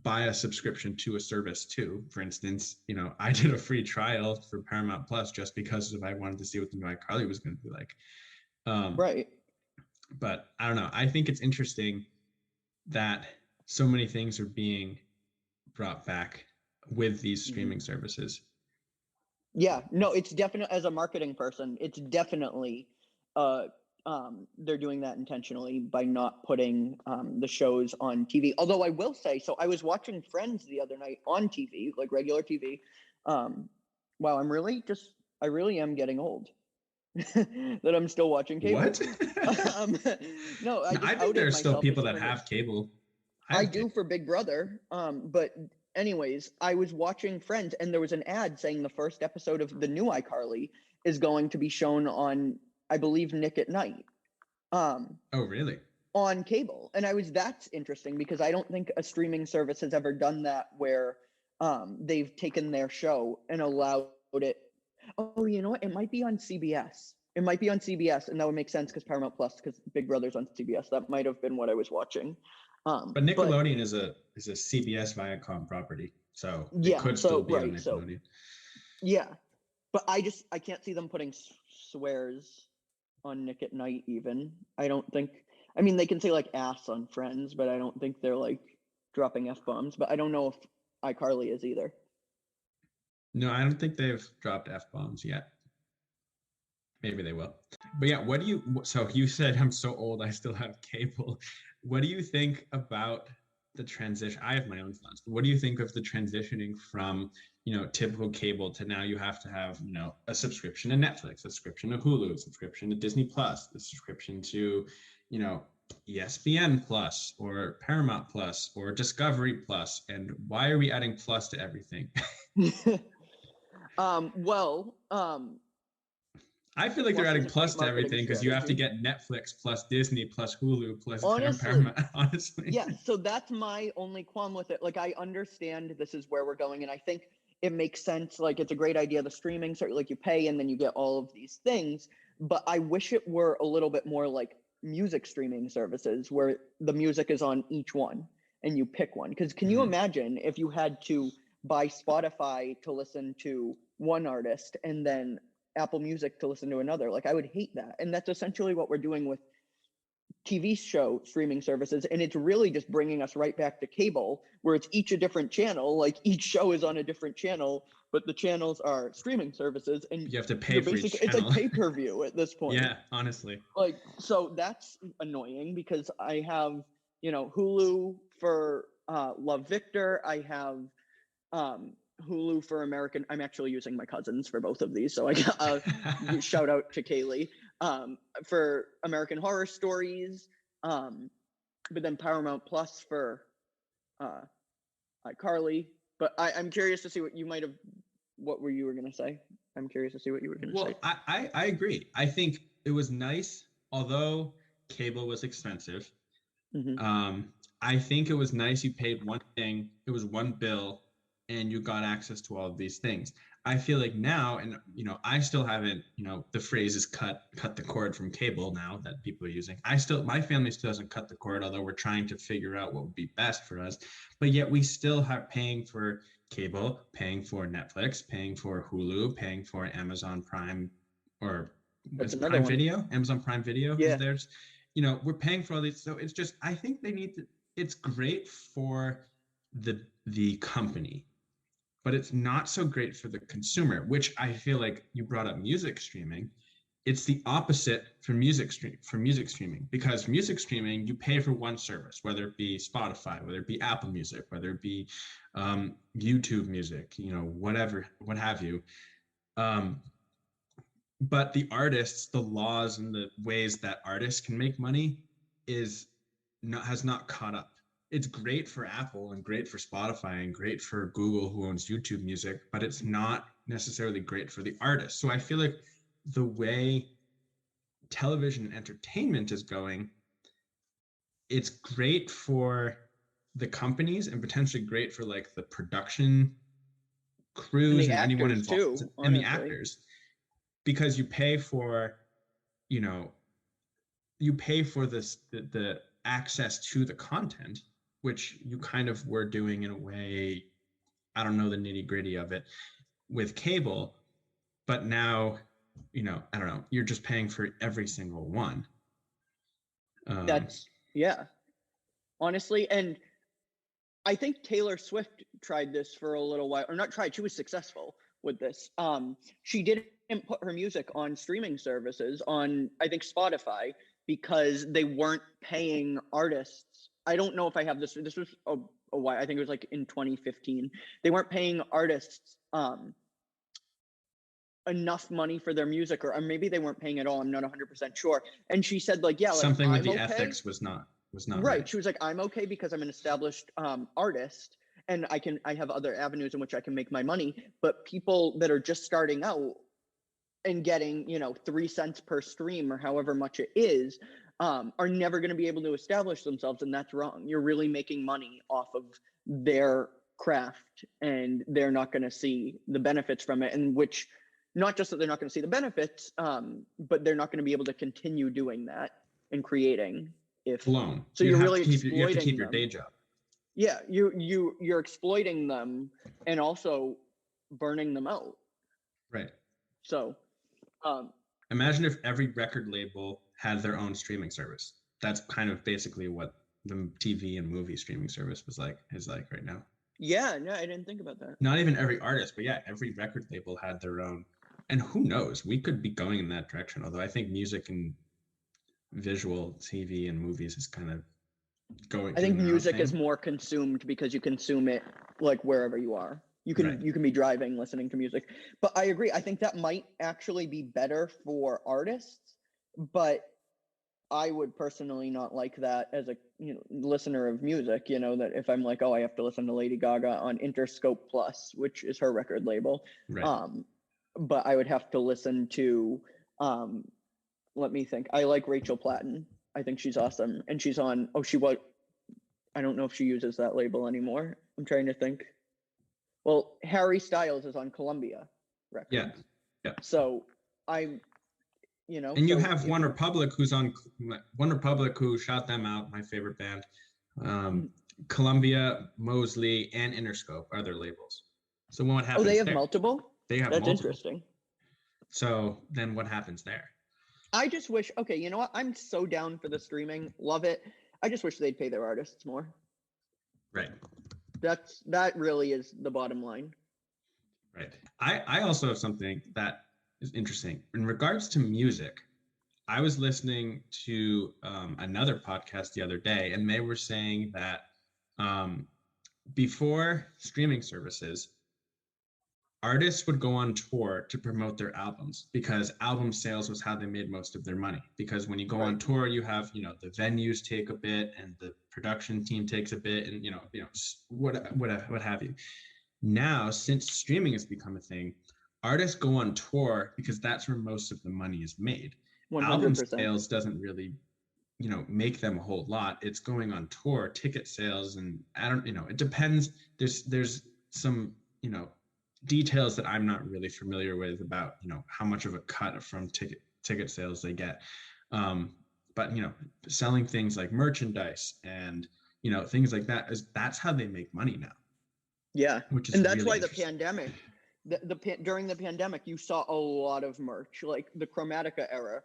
Speaker 1: buy a subscription to a service too. For instance, I did a free trial for Paramount Plus just because I wanted to see what the new iCarly was going to be like.
Speaker 2: Right.
Speaker 1: But I don't know. I think it's interesting that so many things are being brought back with these streaming services.
Speaker 2: Yeah, no, it's definitely, as a marketing person, it's definitely they're doing that intentionally by not putting the shows on TV. Although I will say, so I was watching Friends the other night on TV, like regular TV. Wow, I really am getting old. That I'm still watching cable.
Speaker 1: What?
Speaker 2: No,
Speaker 1: I think there are still people that have cable.
Speaker 2: I do for Big Brother. But anyways, I was watching Friends and there was an ad saying the first episode of the new iCarly is going to be shown on, I believe, Nick at Night.
Speaker 1: Oh, really?
Speaker 2: On cable. And that's interesting because I don't think a streaming service has ever done that where they've taken their show and allowed it. Oh, you know what? It might be on CBS. And that would make sense because Paramount Plus, because Big Brother's on CBS. That might have been what I was watching.
Speaker 1: But Nickelodeon is a CBS Viacom property, so it could still be on Nickelodeon.
Speaker 2: Yeah, but I can't see them putting swears on Nick at Night. Even I don't think. I mean, they can say like ass on Friends, but I don't think they're like dropping F-bombs. But I don't know if iCarly is either.
Speaker 1: No, I don't think they've dropped F-bombs yet. Maybe they will. But yeah, so you said I'm so old, I still have cable. What do you think about the transition? I have my own thoughts. What do you think of the transitioning from, typical cable to now you have to have, a subscription to Netflix, a subscription to Hulu, a subscription to Disney Plus, a subscription to, ESPN Plus or Paramount Plus or Discovery Plus? And why are we adding plus to everything? I feel like they're adding plus to everything because you have to get Netflix plus Disney plus Hulu plus Paramount. Honestly.
Speaker 2: Yeah, so that's my only qualm with it. Like, I understand this is where we're going, and I think it makes sense. Like, it's a great idea, the streaming, so like you pay and then you get all of these things. But I wish it were a little bit more like music streaming services where the music is on each one and you pick one. Because can you imagine if you had to buy Spotify to listen to one artist and then Apple Music to listen to another? Like, I would hate that. And that's essentially what we're doing with TV show streaming services, and it's really just bringing us right back to cable, where it's each a different channel. Like each show is on a different channel, but the channels are streaming services, and
Speaker 1: You have to pay for each
Speaker 2: it's
Speaker 1: channel.
Speaker 2: like pay-per-view at this point.
Speaker 1: Yeah, honestly.
Speaker 2: Like, so that's annoying because I have, Hulu for Love Victor. I have Hulu for American. I'm actually using my cousins for both of these, so I got shout out to Kaylee for American Horror Stories, but then Paramount Plus for iCarly. But I'm curious to see what you might have. What were you were gonna say? I'm curious to see what you were gonna say.
Speaker 1: Well, I agree. I think it was nice, although cable was expensive.
Speaker 2: Mm-hmm.
Speaker 1: I think it was nice you paid one thing, it was one bill, and you got access to all of these things. I feel like now, and I still haven't, the phrase is cut the cord from cable now that people are using. My family still hasn't cut the cord, although we're trying to figure out what would be best for us. But yet we still have paying for cable, paying for Netflix, paying for Hulu, paying for Amazon Prime, or
Speaker 2: That's
Speaker 1: Prime
Speaker 2: another one.
Speaker 1: Video, Amazon Prime Video
Speaker 2: Yeah.
Speaker 1: is theirs. We're paying for all these. So it's just, I think they need to, it's great for the company, but it's not so great for the consumer, which I feel like you brought up music streaming. It's the opposite for music streaming, because music streaming, you pay for one service, whether it be Spotify, whether it be Apple Music, whether it be YouTube Music, whatever, what have you. But the artists, the laws and the ways that artists can make money has not caught up. It's great for Apple and great for Spotify and great for Google, who owns YouTube Music, but it's not necessarily great for the artist. So I feel like the way television and entertainment is going, it's great for the companies and potentially great for like the production crews and anyone involved
Speaker 2: too,
Speaker 1: and the actors, because you pay for, you pay for this, the access to the content, which you kind of were doing in a way, I don't know the nitty gritty of it with cable, but now, I don't know, you're just paying for every single one.
Speaker 2: Yeah, honestly. And I think Taylor Swift tried this for a little while, or not tried, she was successful with this. She didn't put her music on streaming services on, I think, Spotify, because they weren't paying artists. I don't know if I have this. This was a while. I think it was like in 2015. They weren't paying artists enough money for their music, or maybe they weren't paying at all. I'm not 100% sure. And she said, like, yeah, like,
Speaker 1: something with the ethics was not right.
Speaker 2: She was like, I'm okay because I'm an established artist, and I have other avenues in which I can make my money. But people that are just starting out and getting 3 cents per stream or however much it is, are never going to be able to establish themselves, and that's wrong. You're really making money off of their craft, and they're not going to see the benefits from it. And which, not just that they're not going to see the benefits, but they're not going to be able to continue doing that and creating.
Speaker 1: Alone.
Speaker 2: So you have to
Speaker 1: keep your day job.
Speaker 2: Yeah, you're exploiting them and also burning them out.
Speaker 1: Right.
Speaker 2: So
Speaker 1: imagine if every record label had their own streaming service. That's kind of basically what the TV and movie streaming service is like right now.
Speaker 2: Yeah, no, I didn't think about that.
Speaker 1: Not even every artist, but yeah, every record label had their own. And who knows, we could be going in that direction. Although I think music and visual TV and movies is kind of going.
Speaker 2: I think music is more consumed because you consume it like wherever you are. You can be driving, listening to music. But I agree. I think that might actually be better for artists, but I would personally not like that as a listener of music. That if I'm like, oh, I have to listen to Lady Gaga on Interscope Plus, which is her record label,
Speaker 1: right.
Speaker 2: But I would have to listen to. Let me think. I like Rachel Platten. I think she's awesome, and she's on. Oh, she was. I don't know if she uses that label anymore. I'm trying to think. Well, Harry Styles is on Columbia Records.
Speaker 1: Yeah.
Speaker 2: So I'm,
Speaker 1: And you have One Republic, who's on One Republic, who shot them out. My favorite band. Columbia, Mosley, and Interscope are their labels. So what happens?
Speaker 2: Oh, they have multiple.
Speaker 1: They have
Speaker 2: That's
Speaker 1: multiple.
Speaker 2: Interesting.
Speaker 1: So then what happens there?
Speaker 2: I just wish, okay, you know what? I'm so down for the streaming. Love it. I just wish they'd pay their artists more.
Speaker 1: Right.
Speaker 2: That really is the bottom line.
Speaker 1: Right. I also have something that is interesting in regards to music. I was listening to another podcast the other day, and they were saying that um, before streaming services, artists would go on tour to promote their albums because album sales was how they made most of their money. Because when you go on
Speaker 2: Right.
Speaker 1: tour, you have, the venues take a bit and the production team takes a bit, and what have you. Now, since streaming has become a thing, artists go on tour because that's where most of the money is made. Album
Speaker 2: 100%.
Speaker 1: sales doesn't really, make them a whole lot. It's going on tour, ticket sales, and I don't, it depends. There's some, details that I'm not really familiar with about, how much of a cut from ticket sales they get. But selling things like merchandise and things like that, that's how they make money now.
Speaker 2: Yeah.
Speaker 1: Which is
Speaker 2: And that's
Speaker 1: really
Speaker 2: why the pandemic, during the pandemic, you saw a lot of merch, like the Chromatica era,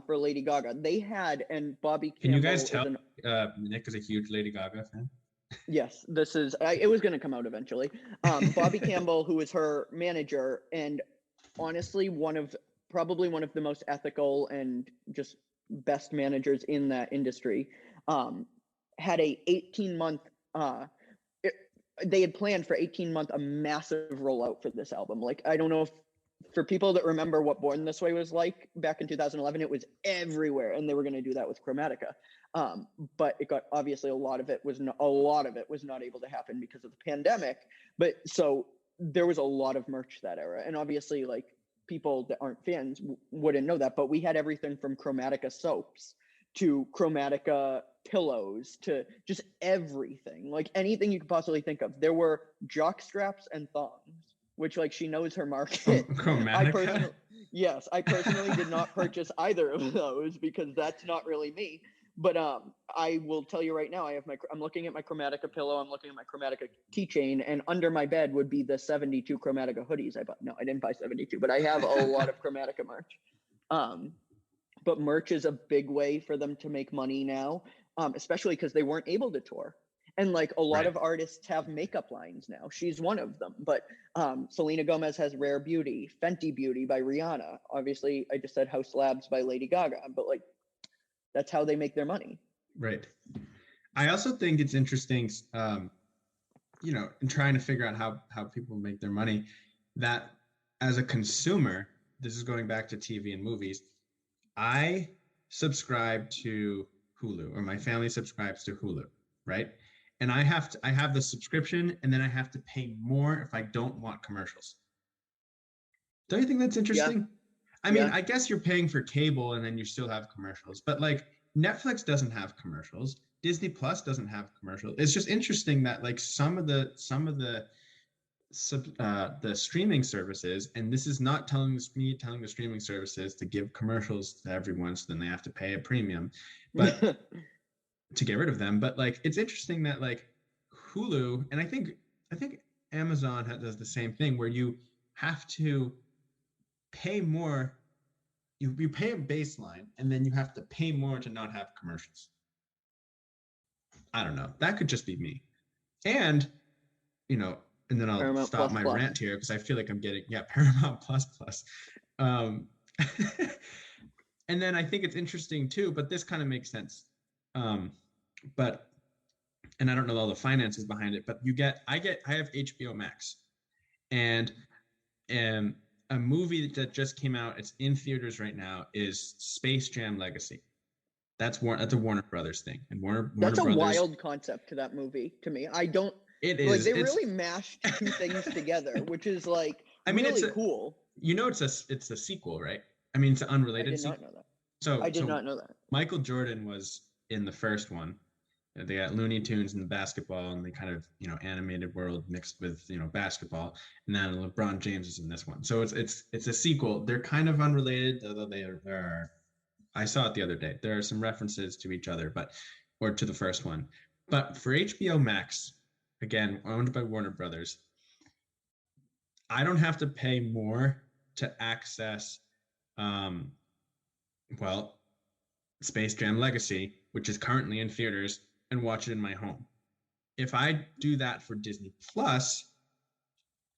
Speaker 2: for Lady Gaga. They had, and Bobby Campbell.
Speaker 1: Can you guys tell Nick is a huge Lady Gaga fan?
Speaker 2: Yes, this is. It was going to come out eventually. Bobby Campbell, who is her manager, and honestly, probably one of the most ethical and just best managers in that industry, had a 18-month. They had planned for 18-month a massive rollout for this album. Like, I don't know if for people that remember what Born This Way was like back in 2011, it was everywhere, and they were going to do that with Chromatica. But it got, obviously a lot of it was not able to happen because of the pandemic. But so there was a lot of merch that era, and obviously like people that aren't fans wouldn't know that, but we had everything from Chromatica soaps to Chromatica pillows to just everything, like anything you could possibly think of. There were jock straps and thongs, which, like, she knows her market.
Speaker 1: Chromatica?
Speaker 2: I personally did not purchase either of those because that's not really me. But I will tell you right now, I'm looking at my Chromatica pillow, I'm looking at my Chromatica keychain, and under my bed would be the 72 Chromatica hoodies I bought. No, I didn't buy 72, but I have a lot of Chromatica merch. But merch is a big way for them to make money now, especially because they weren't able to tour. And like a lot of artists have makeup lines now. She's one of them. But Selena Gomez has Rare Beauty, Fenty Beauty by Rihanna. Obviously, I just said House Labs by Lady Gaga. But like, that's how they make their money.
Speaker 1: Right. I also think it's interesting, in trying to figure out how people make their money, that as a consumer, this is going back to TV and movies, I subscribe to Hulu, or my family subscribes to Hulu, right? And I have the subscription, and then I have to pay more if I don't want commercials. Don't you think that's interesting? Yeah. I mean, I guess you're paying for cable and then you still have commercials, but like Netflix doesn't have commercials. Disney Plus doesn't have commercials. It's just interesting that like some of the streaming services, and this is not telling the streaming services to give commercials to everyone, so then they have to pay a premium, but to get rid of them. But like, it's interesting that like Hulu, and I think Amazon does the same thing, where you have to pay more. You pay a baseline, and then you have to pay more to not have commercials. I don't know. That could just be me. And, and then I'll Paramount stop my rant here because I feel like I'm getting, Paramount Plus. And then I think it's interesting too, but this kind of makes sense. And I don't know all the finances behind it, but I have HBO Max, and a movie that just came out, it's in theaters right now, is Space Jam Legacy. That's a Warner Brothers thing, and Warner
Speaker 2: That's a
Speaker 1: Brothers,
Speaker 2: wild concept to that movie to me. It is like they really mashed two things together, which is like really cool.
Speaker 1: It's a sequel, right? I mean, it's an unrelated sequel.
Speaker 2: I did not know that. I did not know that.
Speaker 1: Michael Jordan was in the first one. They got Looney Tunes and the basketball, and they kind of, animated world mixed with, basketball. And then LeBron James is in this one. So it's a sequel. They're kind of unrelated, although there are, I saw it the other day. There are some references to each other, or to the first one. But for HBO Max, again, owned by Warner Brothers, I don't have to pay more to access well, Space Jam Legacy, which is currently in theaters, and watch it in my home. If I do that for Disney Plus,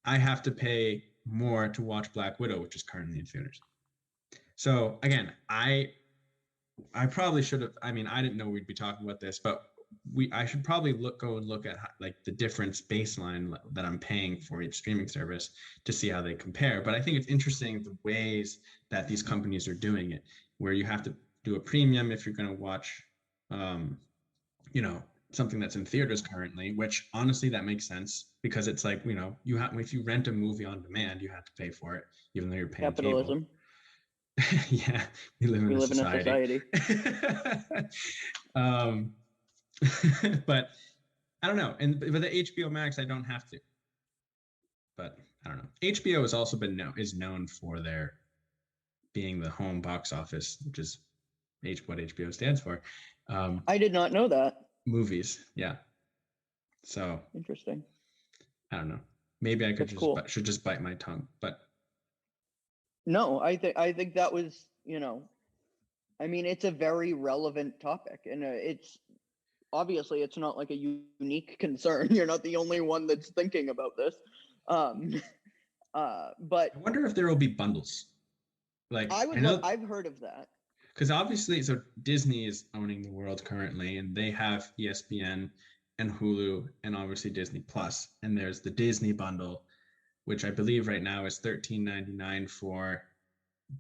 Speaker 1: I have to pay more to watch Black Widow, which is currently in theaters. So again, I probably should have. I mean, I didn't know we'd be talking about this, but I should probably go and look at like the difference baseline that I'm paying for each streaming service to see how they compare. But I think it's interesting the ways that these companies are doing it, where you have to do a premium if you're going to watch, um, you know, something that's in theaters currently. Which honestly, that makes sense because it's like you have if you rent a movie on demand, you have to pay for it, even though you're paying cable.
Speaker 2: Capitalism.
Speaker 1: Yeah, we live in
Speaker 2: We
Speaker 1: a
Speaker 2: live in a
Speaker 1: society. um, but I don't know. And with the HBO Max, I don't have to. But I don't know. HBO has also is known for their being the home box office, which is what HBO stands for.
Speaker 2: I did not know that.
Speaker 1: Movies, yeah. So
Speaker 2: Interesting.
Speaker 1: I don't know. Maybe I should just bite my tongue, but
Speaker 2: no, I think that was, I mean, it's a very relevant topic, and it's obviously it's not like a unique concern. You're not the only one that's thinking about this. But
Speaker 1: I wonder if there will be bundles. Like
Speaker 2: I've heard of that.
Speaker 1: Because obviously, so Disney is owning the world currently, and they have ESPN and Hulu, and obviously Disney Plus. And there's the Disney bundle, which I believe right now is $13.99 for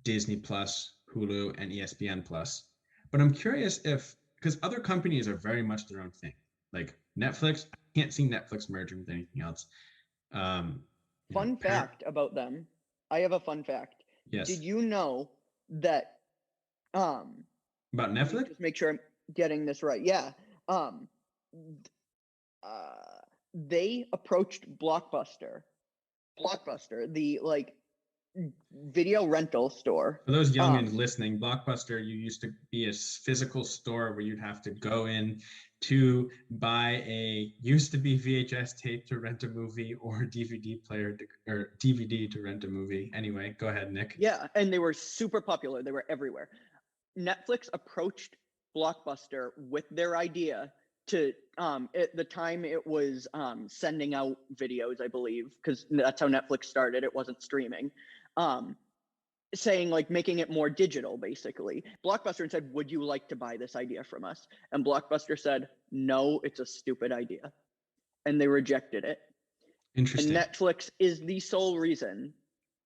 Speaker 1: Disney Plus, Hulu, and ESPN Plus. But I'm curious because other companies are very much their own thing. Like Netflix, I can't see Netflix merging with anything else.
Speaker 2: Fun fact about them. I have a fun fact.
Speaker 1: Yes.
Speaker 2: Did you know that?
Speaker 1: About Netflix?
Speaker 2: Just make sure I'm getting this right. Yeah. They approached Blockbuster, the video rental store.
Speaker 1: For those youngins listening, Blockbuster, you used to be a physical store where you'd have to go in to buy used to be VHS tape to rent a movie or DVD player or DVD to rent a movie. Anyway, go ahead, Nick.
Speaker 2: Yeah, and they were super popular. They were everywhere. Netflix approached Blockbuster with their idea to at the time it was sending out videos, I believe, because that's how Netflix started. It wasn't streaming. Saying like making it more digital, basically. Blockbuster said, "Would you like to buy this idea from us?" And Blockbuster said, "No, it's a stupid idea," and they rejected it.
Speaker 1: Interesting.
Speaker 2: And Netflix is the sole reason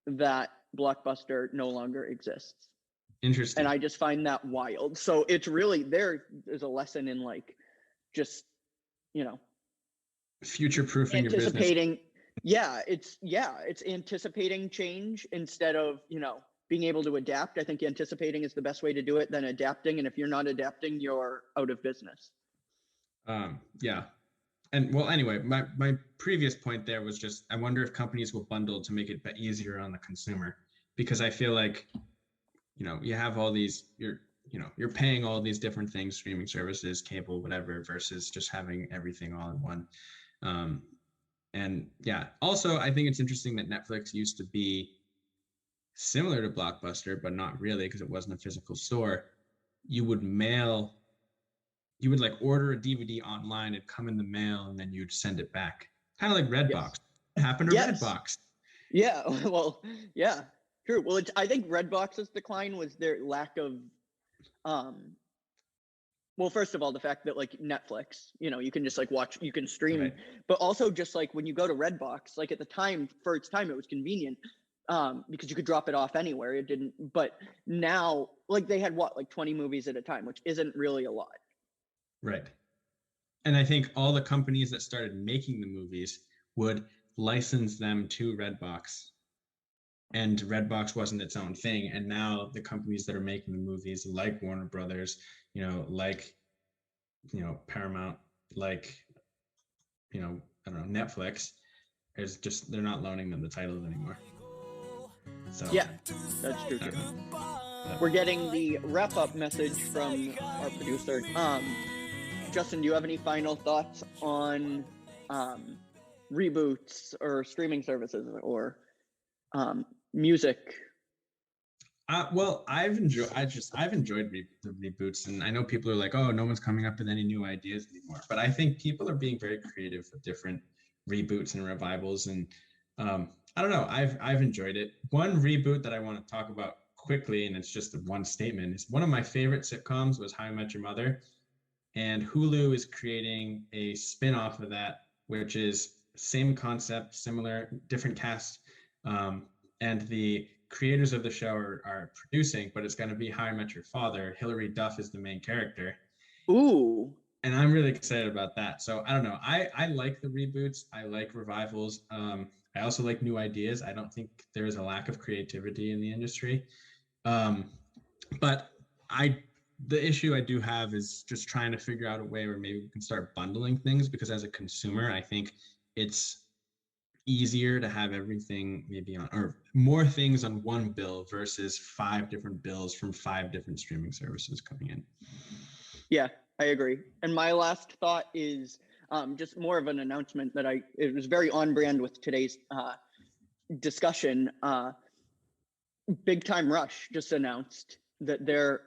Speaker 2: that Blockbuster no longer exists.
Speaker 1: Interesting.
Speaker 2: And I just find that wild. So it's really there's a lesson in like just
Speaker 1: future-proofing your business.
Speaker 2: It's anticipating change instead of being able to adapt. I think anticipating is the best way to do it than adapting. And if you're not adapting, you're out of business.
Speaker 1: Yeah. And well, anyway, my previous point there was just I wonder if companies will bundle to make it easier on the consumer, because I feel like you have all these you're paying all these different things, streaming services, cable, whatever, versus just having everything all in one. And yeah, also I think it's interesting that Netflix used to be similar to Blockbuster, but not really, because it wasn't a physical store. You would like order a DVD online, it'd come in the mail, and then you'd send it back. Kind of like Redbox.
Speaker 2: Yes.
Speaker 1: What happened to Redbox?
Speaker 2: Yeah, well, yeah, true. Well, I think Redbox's decline was their lack of, well, first of all, the fact that like Netflix, you can just like watch, you can stream, right. But also just like when you go to Redbox, like at the time, for its time, it was convenient because you could drop it off anywhere. It didn't, but now like they had like 20 movies at a time, which isn't really a lot.
Speaker 1: Right. And I think all the companies that started making the movies would license them to Redbox, and Redbox wasn't its own thing. And now the companies that are making the movies, like Warner Brothers, like Paramount, like I don't know, Netflix, is just they're not loaning them the titles anymore. So
Speaker 2: yeah, that's true too. We're getting the wrap-up message from our producer. Justin, do you have any final thoughts on reboots or streaming services or music?
Speaker 1: Well, I've enjoyed the reboots, and I know people are like, oh, no one's coming up with any new ideas anymore. But I think people are being very creative with different reboots and revivals, and I don't know. I've enjoyed it. One reboot that I want to talk about quickly, and it's just one statement, is one of my favorite sitcoms was How I Met Your Mother, and Hulu is creating a spin-off of that, which is same concept, similar, different cast, and the creators of the show are producing, but it's going to be How I Met Your Father. Hilary Duff is the main character.
Speaker 2: Ooh.
Speaker 1: And I'm really excited about that. So I don't know. I like the reboots. I like revivals. I also like new ideas. I don't think there's a lack of creativity in the industry. But the issue I do have is just trying to figure out a way where maybe we can start bundling things, because as a consumer, I think it's easier to have everything maybe on, or more things on one bill versus 5 different bills from 5 different streaming services coming in.
Speaker 2: Yeah, I agree. And my last thought is just more of an announcement that it was very on brand with today's discussion. Big Time Rush just announced that they're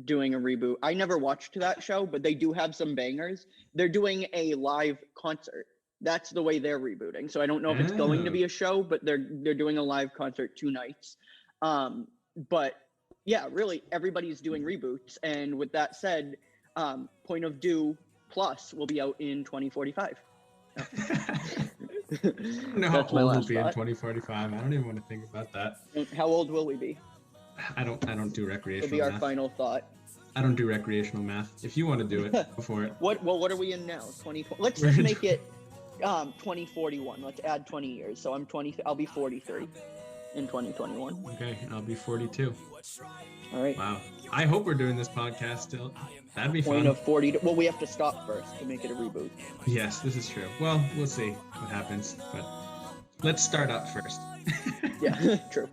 Speaker 2: doing a reboot. I never watched that show, but they do have some bangers. They're doing a live concert. That's the way they're rebooting. So I don't know if it's going to be a show, but they're doing a live concert 2 nights. But yeah, really everybody's doing reboots. And with that said, Point of View Plus will be out in 2045.
Speaker 1: I don't know how old we'll be in 2045. I don't even want to think about that.
Speaker 2: How old will we be?
Speaker 1: I don't do recreational
Speaker 2: It'll be our
Speaker 1: math.
Speaker 2: final thought.
Speaker 1: I don't do recreational math. If you want to do it, go for it.
Speaker 2: What are we in now? 24. Let's just make it 2041. Let's add 20 years. So I'll be 43 in 2021.
Speaker 1: Okay, I'll be 42.
Speaker 2: All right.
Speaker 1: Wow. I hope we're doing this podcast still. That'd be
Speaker 2: Point
Speaker 1: fun.
Speaker 2: of 40. Well, we have to stop first to make it a reboot.
Speaker 1: Yes, this is true. Well, we'll see what happens, but let's start up first.
Speaker 2: Yeah, true.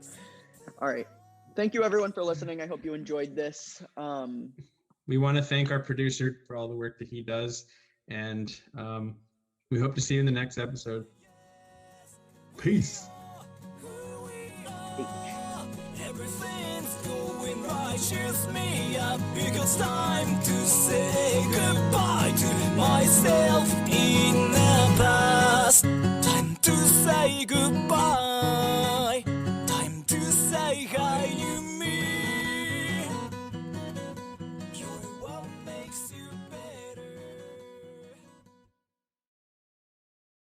Speaker 2: All right. Thank you, everyone, for listening. I hope you enjoyed this.
Speaker 1: We want to thank our producer for all the work that he does, and we hope to see you in the next episode. Peace.
Speaker 3: Everything's going right, cheers me up, because time to say goodbye to myself in the past. Time to say goodbye.